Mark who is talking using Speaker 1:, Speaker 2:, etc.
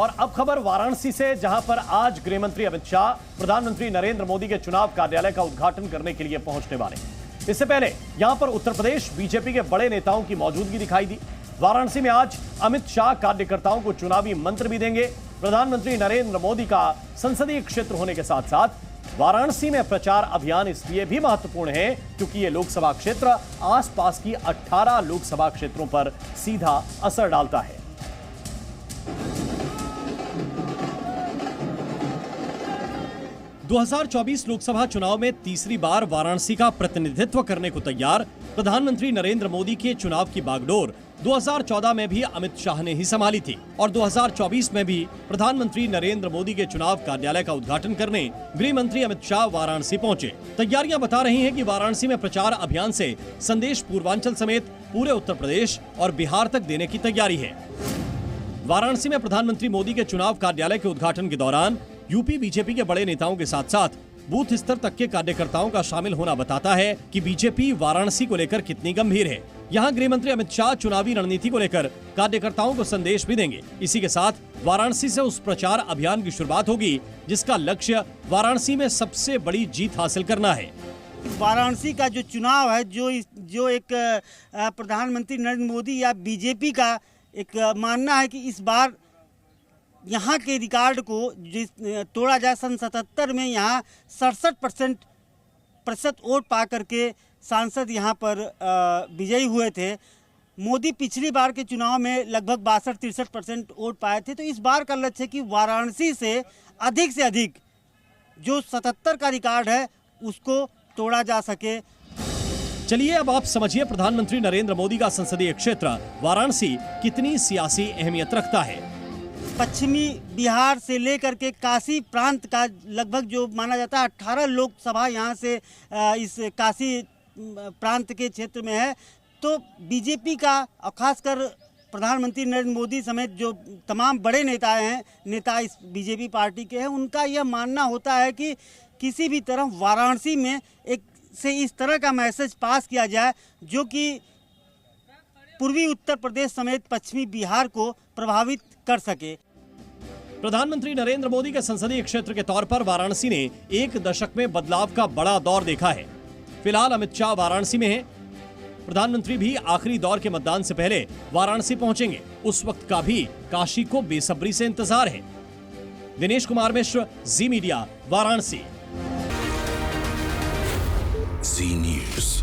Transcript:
Speaker 1: और अब खबर वाराणसी से, जहां पर आज गृह मंत्री अमित शाह प्रधानमंत्री नरेंद्र मोदी के चुनाव कार्यालय का उद्घाटन करने के लिए पहुंचने वाले हैं। इससे पहले यहां पर उत्तर प्रदेश बीजेपी के बड़े नेताओं की मौजूदगी दिखाई दी। वाराणसी में आज अमित शाह कार्यकर्ताओं को चुनावी मंत्र भी देंगे। प्रधानमंत्री नरेंद्र मोदी का संसदीय क्षेत्र होने के साथ साथ वाराणसी में प्रचार अभियान इसलिए भी महत्वपूर्ण है क्योंकि यह लोकसभा क्षेत्र आसपास की 18 लोकसभा क्षेत्रों पर सीधा असर डालता है। दो 2024 लोकसभा चुनाव में तीसरी बार वाराणसी का प्रतिनिधित्व करने को तैयार प्रधानमंत्री नरेंद्र मोदी के चुनाव की बागडोर 2014 में भी अमित शाह ने ही संभाली थी और 2024 में भी प्रधानमंत्री नरेंद्र मोदी के चुनाव कार्यालय का उद्घाटन करने गृह मंत्री अमित शाह वाराणसी पहुंचे। तैयारियां बता रही हैं कि वाराणसी में प्रचार अभियान से संदेश पूर्वांचल समेत पूरे उत्तर प्रदेश और बिहार तक देने की तैयारी है। वाराणसी में प्रधानमंत्री मोदी के चुनाव कार्यालय के उद्घाटन के दौरान यूपी बीजेपी के बड़े नेताओं के साथ साथ बूथ स्तर तक के कार्यकर्ताओं का शामिल होना बताता है कि बीजेपी वाराणसी को लेकर कितनी गंभीर है। यहां गृह मंत्री अमित शाह चुनावी रणनीति को लेकर कार्यकर्ताओं को संदेश भी देंगे। इसी के साथ वाराणसी से उस प्रचार अभियान की शुरुआत होगी जिसका लक्ष्य वाराणसी में सबसे बड़ी जीत हासिल करना है।
Speaker 2: वाराणसी का जो चुनाव है, जो एक प्रधानमंत्री नरेंद्र मोदी या बीजेपी का एक मानना है कि इस बार यहाँ के रिकॉर्ड को तोड़ा जाए। सन 77 में यहाँ 67% वोट पा करके सांसद यहाँ पर विजयी हुए थे। मोदी पिछली बार के चुनाव में लगभग 62-63% वोट पाए थे। तो इस बार का लक्ष्य है कि वाराणसी से अधिक जो 77 का रिकॉर्ड है उसको तोड़ा जा सके।
Speaker 1: चलिए अब आप समझिए प्रधानमंत्री नरेंद्र मोदी का संसदीय क्षेत्र वाराणसी कितनी सियासी अहमियत रखता है।
Speaker 2: पश्चिमी बिहार से लेकर के काशी प्रांत का लगभग जो माना जाता है 18 लोकसभा यहाँ से इस काशी प्रांत के क्षेत्र में है। तो बीजेपी का और खासकर प्रधानमंत्री नरेंद्र मोदी समेत जो तमाम बड़े नेता इस बीजेपी पार्टी के हैं, उनका यह मानना होता है कि किसी भी तरह वाराणसी में इस तरह का मैसेज पास किया जाए जो कि पूर्वी उत्तर प्रदेश समेत पश्चिमी बिहार को प्रभावित कर सके।
Speaker 1: प्रधानमंत्री नरेंद्र मोदी के संसदीय क्षेत्र के तौर पर वाराणसी ने एक दशक में बदलाव का बड़ा दौर देखा है। फिलहाल अमित शाह वाराणसी में हैं। प्रधानमंत्री भी आखिरी दौर के मतदान से पहले वाराणसी पहुंचेंगे। उस वक्त का भी काशी को बेसब्री से इंतजार है। दिनेश कुमार मिश्र, जी मीडिया, वाराणसी।
Speaker 3: जी न्यूज़।